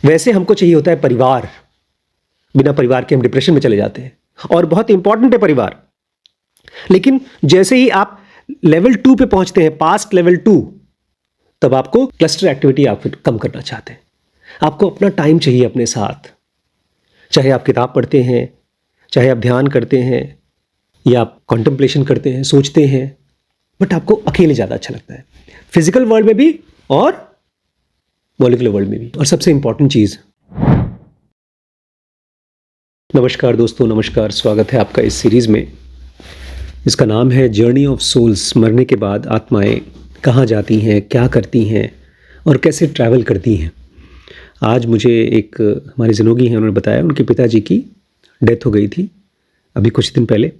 वैसे हमको चाहिए होता है परिवार। बिना परिवार के हम डिप्रेशन में चले जाते हैं, और बहुत इंपॉर्टेंट है परिवार। लेकिन जैसे ही आप लेवल 2 पे पहुंचते हैं, पास्ट लेवल 2, तब आपको क्लस्टर एक्टिविटी आप कम करना चाहते हैं। आपको अपना टाइम चाहिए अपने साथ। चाहे आप किताब पढ़ते हैं, चाहे आप ध्यान करते हैं, या आप कॉन्टेम्पलेशन करते हैं, सोचते हैं, बट आपको अकेले ज़्यादा अच्छा लगता है, फिजिकल वर्ल्ड में भी और मॉलिक्यूलर वर्ल्ड में भी। और सबसे इंपॉर्टेंट चीज़, नमस्कार दोस्तों, नमस्कार, स्वागत है आपका इस सीरीज़ में। इसका नाम है जर्नी ऑफ सोल्स। मरने के बाद आत्माएं कहाँ जाती हैं, क्या करती हैं और कैसे ट्रैवल करती हैं। आज मुझे एक हमारे जिनोगी हैं, उन्होंने बताया उनके पिताजी की डेथ हो गई थी अभी कुछ दिन पहले।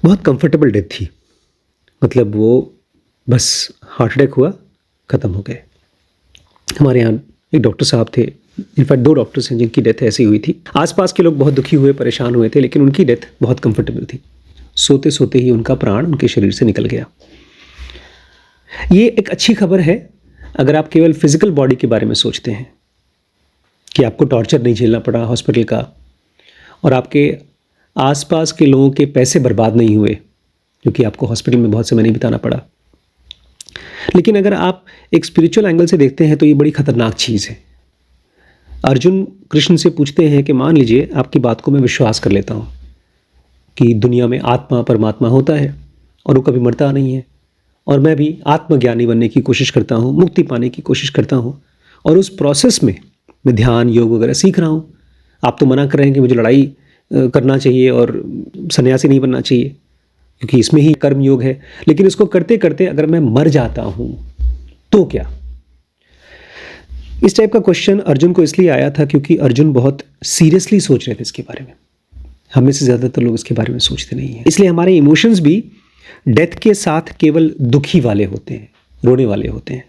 बहुत कंफर्टेबल डेथ थी, मतलब वो बस हार्ट अटैक हुआ, ख़त्म हो गए। हमारे यहाँ एक डॉक्टर साहब थे, इनफैक्ट 2 डॉक्टर्स हैं जिनकी डेथ ऐसी हुई थी। आसपास के लोग बहुत दुखी हुए, परेशान हुए थे, लेकिन उनकी डेथ बहुत कंफर्टेबल थी। सोते सोते ही उनका प्राण उनके शरीर से निकल गया। ये एक अच्छी खबर है अगर आप केवल फिजिकल बॉडी के बारे में सोचते हैं कि आपको टॉर्चर नहीं झेलना पड़ा हॉस्पिटल का, और आपके आसपास के लोगों के पैसे बर्बाद नहीं हुए क्योंकि आपको हॉस्पिटल में बहुत समय नहीं बिताना पड़ा। लेकिन अगर आप एक स्पिरिचुअल एंगल से देखते हैं तो ये बड़ी खतरनाक चीज़ है। अर्जुन कृष्ण से पूछते हैं कि मान लीजिए आपकी बात को मैं विश्वास कर लेता हूँ कि दुनिया में आत्मा परमात्मा होता है और वो कभी मरता नहीं है, और मैं भी आत्मज्ञानी बनने की कोशिश करता हूँ, मुक्ति पाने की कोशिश करता हूँ, और उस प्रोसेस में मैं ध्यान योग वगैरह सीख रहा हूँ। आप तो मना कर रहे हैं कि मुझे लड़ाई करना चाहिए और सन्यासी नहीं बनना चाहिए क्योंकि इसमें ही कर्म योग है, लेकिन इसको करते करते अगर मैं मर जाता हूँ तो क्या? इस टाइप का क्वेश्चन अर्जुन को इसलिए आया था क्योंकि अर्जुन बहुत सीरियसली सोच रहे थे इसके बारे में। हमें से ज़्यादातर लोग इसके बारे में सोचते नहीं हैं। इसलिए हमारे इमोशंस भी डेथ के साथ केवल दुखी वाले होते हैं, रोने वाले होते हैं।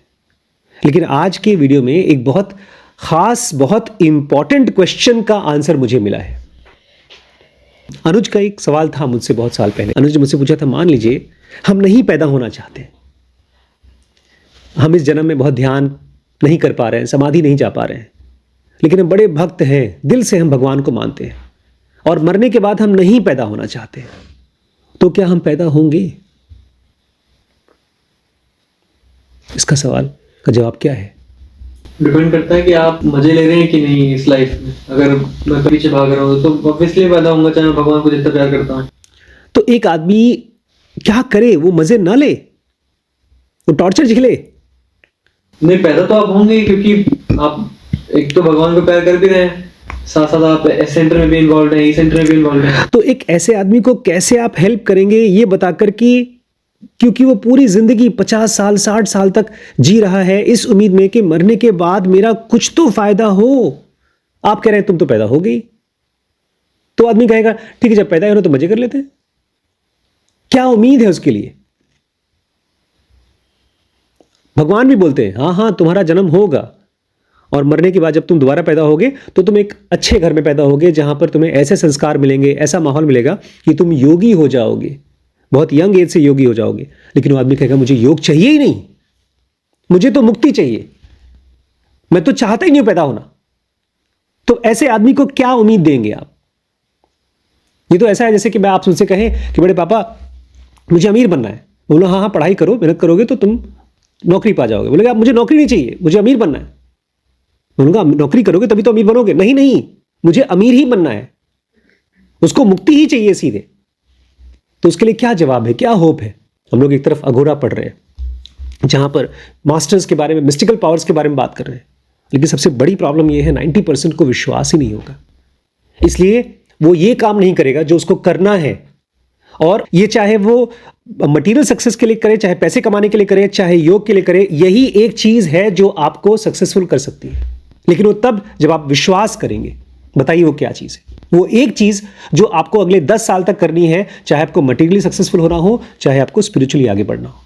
लेकिन आज के वीडियो में एक बहुत ख़ास, बहुत इम्पॉर्टेंट क्वेश्चन का आंसर मुझे मिला है। अनुज का एक सवाल था मुझसे बहुत साल पहले। अनुज ने मुझसे पूछा था, मान लीजिए हम नहीं पैदा होना चाहते, हम इस जन्म में बहुत ध्यान नहीं कर पा रहे हैं, समाधि नहीं जा पा रहे हैं, लेकिन हम बड़े भक्त हैं, दिल से हम भगवान को मानते हैं, और मरने के बाद हम नहीं पैदा होना चाहते, तो क्या हम पैदा होंगे? इसका सवाल का जवाब क्या है? डिपेंड करता है कि आप मजे ले रहे हैं कि नहीं इस लाइफ में। अगर मैं पीछे भाग रहा हूँ तो ऑब्वियसली पैदा होऊंगा, चाहे मैं भगवान को जितना प्यार करता हूँ। तो एक आदमी क्या करे? वो मजे ना ले, वो टॉर्चर झेले? नहीं, पैदा तो आप होंगे ही, क्योंकि आप एक तो भगवान को प्यार कर भी रहे हैं, साथ साथ आप एस सेंटर में भी इन्वॉल्व हैं, ई सेंटर में भी इन्वॉल्व हैं। तो एक ऐसे आदमी को कैसे आप हेल्प करेंगे ये बताकर कि, क्योंकि वो पूरी जिंदगी 50 साल 60 साल तक जी रहा है इस उम्मीद में कि मरने के बाद मेरा कुछ तो फायदा हो। आप कह रहे हैं तुम तो पैदा हो गई, तो आदमी कहेगा ठीक है, जब पैदा हो तो मजे कर लेते हैं। क्या उम्मीद है उसके लिए? भगवान भी बोलते हैं हाँ हाँ तुम्हारा जन्म होगा, और मरने के बाद जब तुम दोबारा पैदा होगे तो तुम एक अच्छे घर में पैदा होगे जहां पर तुम्हें ऐसे संस्कार मिलेंगे, ऐसा माहौल मिलेगा कि तुम योगी हो जाओगे, बहुत यंग एज से योगी हो जाओगे। लेकिन वो आदमी कहेगा मुझे योग चाहिए ही नहीं, मुझे तो मुक्ति चाहिए, मैं तो चाहता ही नहीं पैदा होना। तो ऐसे आदमी को क्या उम्मीद देंगे आप? ये तो ऐसा है जैसे कि मैं आप उनसे कहें कि बड़े पापा मुझे अमीर बनना है, बोलो हाँ हाँ पढ़ाई करो, मेहनत करोगे तो तुम नौकरी पा जाओगे। बोलेगा मुझे नौकरी नहीं चाहिए, मुझे अमीर बनना है। बोलूंगा नौकरी करोगे तभी तो अमीर बनोगे। नहीं नहीं, मुझे अमीर ही बनना है, उसको मुक्ति ही चाहिए सीधे। तो उसके लिए क्या जवाब है, क्या होप है? हम लोग एक तरफ अघोरा पढ़ रहे हैं जहां पर मास्टर्स के बारे में, मिस्टिकल पावर्स के बारे में बात कर रहे हैं, लेकिन सबसे बड़ी प्रॉब्लम यह है 90% को विश्वास ही नहीं होगा, इसलिए वो ये काम नहीं करेगा जो उसको करना है। और ये चाहे वो मटेरियल सक्सेस के लिए करे, चाहे पैसे कमाने के लिए करे, चाहे योग के लिए करे, यही एक चीज है जो आपको सक्सेसफुल कर सकती है। लेकिन वो तब जब आप विश्वास करेंगे। बताइए वो क्या चीज है? वो एक चीज जो आपको अगले 10 साल तक करनी है, चाहे आपको मटेरियली सक्सेसफुल होना हो, चाहे आपको स्पिरिचुअली आगे बढ़ना हो।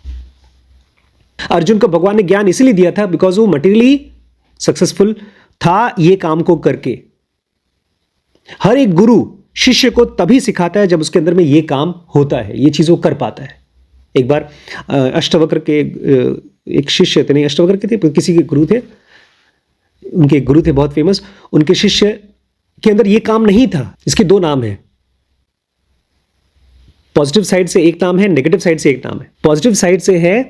अर्जुन को भगवान ने ज्ञान इसलिए दिया था बिकॉज वो मटेरियली सक्सेसफुल था ये काम को करके। हर एक गुरु शिष्य को तभी सिखाता है जब उसके अंदर में ये काम होता है, ये चीज वो कर पाता है। एक बार अष्टवक्र के एक शिष्य थे, नहीं अष्टवक्र के थे, किसी के गुरु थे, उनके गुरु थे बहुत फेमस, उनके शिष्य के अंदर ये काम नहीं था। इसके दो नाम हैं, पॉजिटिव साइड से एक नाम है, नेगेटिव साइड से एक नाम है। पॉजिटिव साइड से है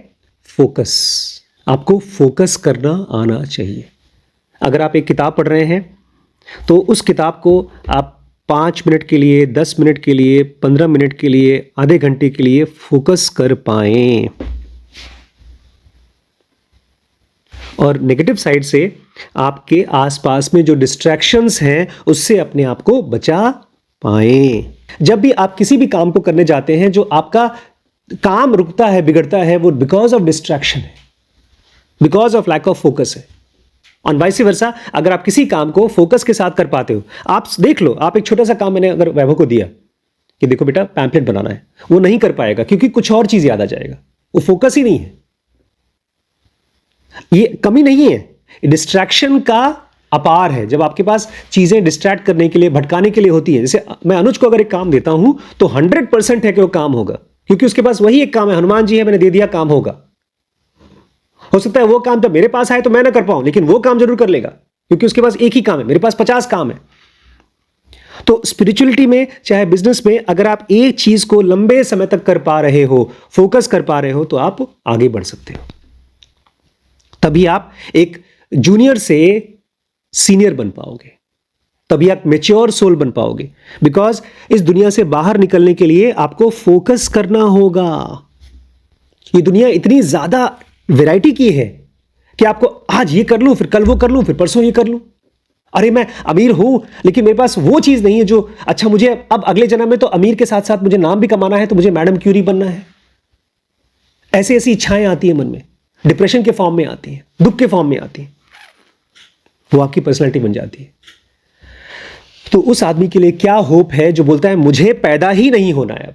फोकस, आपको फोकस करना आना चाहिए। अगर आप एक किताब पढ़ रहे हैं तो उस किताब को आप 5 मिनट के लिए, 10 मिनट के लिए, 15 मिनट के लिए, आधे घंटे के लिए फोकस कर पाएं। और नेगेटिव साइड से आपके आसपास में जो डिस्ट्रैक्शंस हैं उससे अपने आप को बचा पाएं। जब भी आप किसी भी काम को करने जाते हैं, जो आपका काम रुकता है, बिगड़ता है, वो बिकॉज ऑफ डिस्ट्रैक्शन है, because of lack of focus है। और वाइस वर्सा, अगर आप किसी काम को फोकस के साथ कर पाते हो, आप देख लो, आप एक छोटा सा काम मैंने अगर वैभव को दिया कि देखो बेटा पैम्पलेट बनाना है, वो नहीं कर पाएगा क्योंकि कुछ और चीज याद आ जाएगा, वो फोकस ही नहीं है। ये कमी नहीं है, डिस्ट्रैक्शन का अपार है। जब आपके पास चीजें डिस्ट्रैक्ट करने के लिए, भटकाने के लिए होती है, जैसे मैं अनुज को अगर एक काम देता हूं तो 100% है कि वो काम होगा, क्योंकि उसके पास वही एक काम है, हनुमान जी है, मैंने दे दिया, काम होगा। हो सकता है वो काम तो मेरे पास आए तो मैं ना कर पाऊं, लेकिन वो काम जरूर कर लेगा, क्योंकि उसके पास एक ही काम है, मेरे पास 50 काम है। तो स्पिरिचुअलिटी में, चाहे बिजनेस में, अगर आप एक चीज को लंबे समय तक कर पा रहे हो, फोकस कर पा रहे हो, तो आप आगे बढ़ सकते हो। तभी आप एक जूनियर से सीनियर बन पाओगे, तभी आप मैच्योर सोल बन पाओगे। बिकॉज इस दुनिया से बाहर निकलने के लिए आपको फोकस करना होगा। ये दुनिया इतनी ज्यादा वैरायटी की है कि आपको आज ये कर लूं, फिर कल वो कर लूं, फिर परसों ये कर लूं। अरे मैं अमीर हूं लेकिन मेरे पास वो चीज नहीं है जो, अच्छा मुझे अब अगले जन्म में तो अमीर के साथ साथ मुझे नाम भी कमाना है, तो मुझे मैडम क्यूरी बनना है। ऐसी ऐसी इच्छाएं आती है मन में, डिप्रेशन के फॉर्म में आती है, दुख के फॉर्म में आती है, वो आपकी पर्सनैलिटी बन जाती है। तो उस आदमी के लिए क्या होप है जो बोलता है मुझे पैदा ही नहीं होना है? अब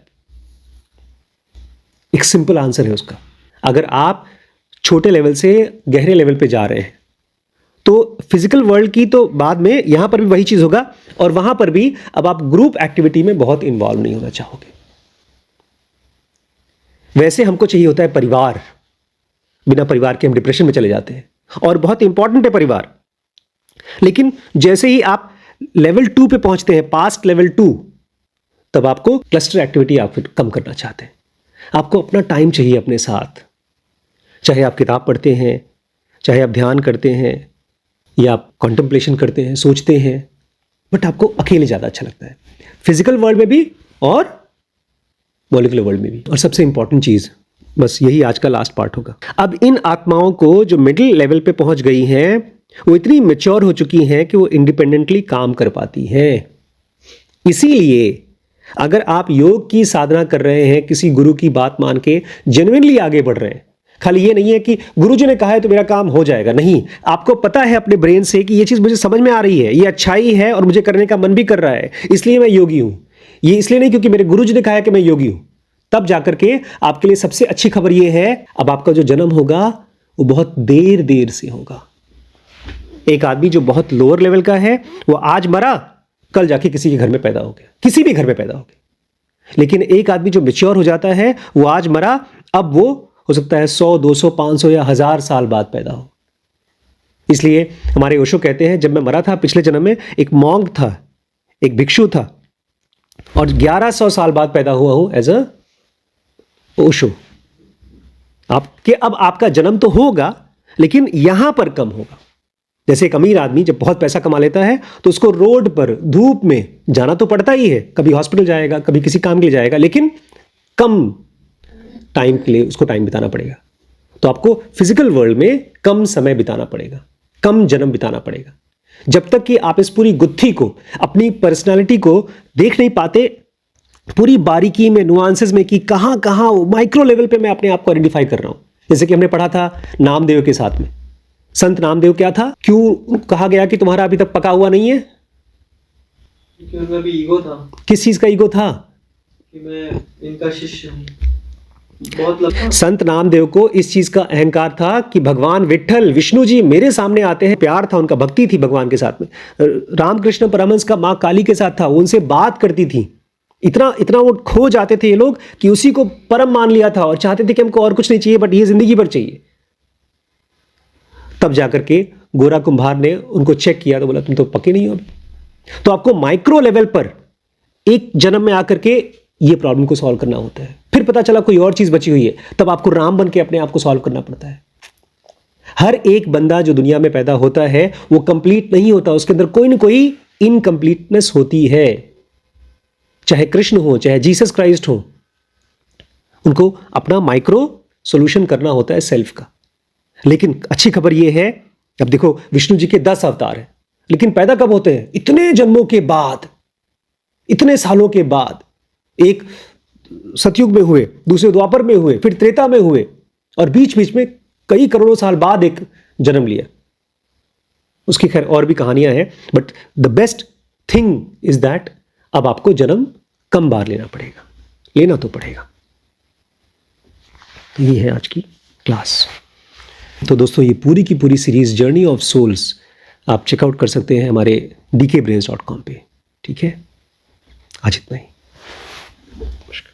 एक सिंपल आंसर है उसका। अगर आप छोटे लेवल से गहरे लेवल पे जा रहे हैं तो फिजिकल वर्ल्ड की तो बाद में, यहां पर भी वही चीज होगा, और वहां पर भी अब आप ग्रुप एक्टिविटी में बहुत इन्वॉल्व नहीं होना चाहोगे। वैसे हमको चाहिए होता है परिवार, बिना परिवार के हम डिप्रेशन में चले जाते हैं, और बहुत इंपॉर्टेंट है परिवार। लेकिन जैसे ही आप लेवल 2 पे पहुंचते हैं, पास्ट लेवल 2, तब आपको क्लस्टर एक्टिविटी आप कम करना चाहते हैं। आपको अपना टाइम चाहिए अपने साथ, चाहे आप किताब पढ़ते हैं, चाहे आप ध्यान करते हैं, या आप कॉन्टेम्पलेशन करते हैं, सोचते हैं, बट आपको अकेले ज़्यादा अच्छा लगता है, फिजिकल वर्ल्ड में भी और मॉलिक्यूलर वर्ल्ड में भी। और सबसे इंपॉर्टेंट चीज़, बस यही आज का लास्ट पार्ट होगा। अब इन आत्माओं को जो मिडिल लेवल पे पहुंच गई हैं, वो इतनी मैच्योर हो चुकी हैं कि वो इंडिपेंडेंटली काम कर पाती हैं। इसीलिए अगर आप योग की साधना कर रहे हैं, किसी गुरु की बात मान के जेन्युइनली आगे बढ़ रहे हैं, खाली ये नहीं है कि गुरुजी ने कहा है तो मेरा काम हो जाएगा, नहीं, आपको पता है अपने ब्रेन से कि ये चीज़ मुझे समझ में आ रही है, ये अच्छाई है और मुझे करने का मन भी कर रहा है, इसलिए मैं योगी हूं। ये इसलिए नहीं क्योंकि मेरे गुरुजी ने कहा है कि मैं योगी हूं। तब जाकर के आपके लिए सबसे अच्छी खबर ये है, अब आपका जो जन्म होगा वो बहुत देर देर से होगा। एक आदमी जो बहुत लोअर लेवल का है, वो आज मरा, कल जाके किसी के घर में पैदा हो गया, किसी भी घर में पैदा हो गया। लेकिन एक आदमी जो मैच्योर हो जाता है, वो आज मरा, अब वो हो सकता है 100, 200, 500 या 1000 साल बाद पैदा हो। इसलिए हमारे ओशो कहते हैं, जब मैं मरा था पिछले जन्म में, एक मॉन्क था, एक भिक्षु था, और 1100 साल बाद पैदा हुआ हूं एज अ ओशो। आपके अब आपका जन्म तो होगा, लेकिन यहां पर कम होगा। जैसे एक अमीर आदमी जब बहुत पैसा कमा लेता है तो उसको रोड पर धूप में जाना तो पड़ता ही है, कभी हॉस्पिटल जाएगा, कभी किसी काम के लिए जाएगा, लेकिन कम टाइम के लिए उसको टाइम बिताना पड़ेगा। तो आपको फिजिकल वर्ल्ड में कम समय बिताना पड़ेगा, कम जन्म बिताना पड़ेगा। जब तक कि आप इस पूरी गुत्थी को, अपनी पर्सनालिटी को देख नहीं पाते पूरी बारीकी में, नुआंसेस में, कि कहां कहां माइक्रो लेवल पे मैं अपने आप को आइडेंटिफाई कर रहा हूं। जैसे कि हमने पढ़ा था नामदेव के साथ में, संत नामदेव क्या था, क्यों कहा गया कि तुम्हारा अभी तक पका हुआ नहीं है? क्योंकि उनमें भी ईगो था। किस चीज का ईगो था? कि मैं इनका शिष्य हूं। बहुत लंबा। संत नामदेव को इस चीज का अहंकार था कि भगवान विट्ठल, विष्णु जी मेरे सामने आते हैं। प्यार था उनका, भक्ति थी भगवान के साथ में। रामकृष्ण परमहंस का माँ काली के साथ था, वो उनसे बात करती थी। इतना इतना वो खो जाते थे ये लोग कि उसी को परम मान लिया था और चाहते थे कि हमको और कुछ नहीं चाहिए, बट ये जिंदगी भर चाहिए। तब जाकर के गोरा कुम्हार ने उनको चेक किया तो बोला तुम तो पके नहीं हो अभी। तो आपको माइक्रो लेवल पर एक जन्म में आकर के ये प्रॉब्लम को सॉल्व करना होता है। फिर पता चला कोई और चीज बची हुई है, तब आपको राम बन के अपने आप को सॉल्व करना पड़ता है। हर एक बंदा जो दुनिया में पैदा होता है वो कंप्लीट नहीं होता, उसके अंदर कोई ना कोई इनकम्प्लीटनेस होती है। चाहे कृष्ण हो, चाहे जीसस क्राइस्ट हो, उनको अपना माइक्रो सॉल्यूशन करना होता है सेल्फ का। लेकिन अच्छी खबर यह है, अब देखो विष्णु जी के 10 अवतार हैं, लेकिन पैदा कब होते हैं? इतने जन्मों के बाद, इतने सालों के बाद। एक सतयुग में हुए, दूसरे द्वापर में हुए, फिर त्रेता में हुए, और बीच बीच में कई करोड़ों साल बाद एक जन्म लिया। उसकी खैर और भी कहानियां हैं, but the best thing is that अब आपको जन्म कम बार लेना पड़ेगा, लेना तो पड़ेगा। तो ये है आज की क्लास। तो दोस्तों ये पूरी की पूरी सीरीज जर्नी ऑफ सोल्स आप चेकआउट कर सकते हैं हमारे dkbrains.com पे। ठीक है, आज इतना ही। नमस्कार।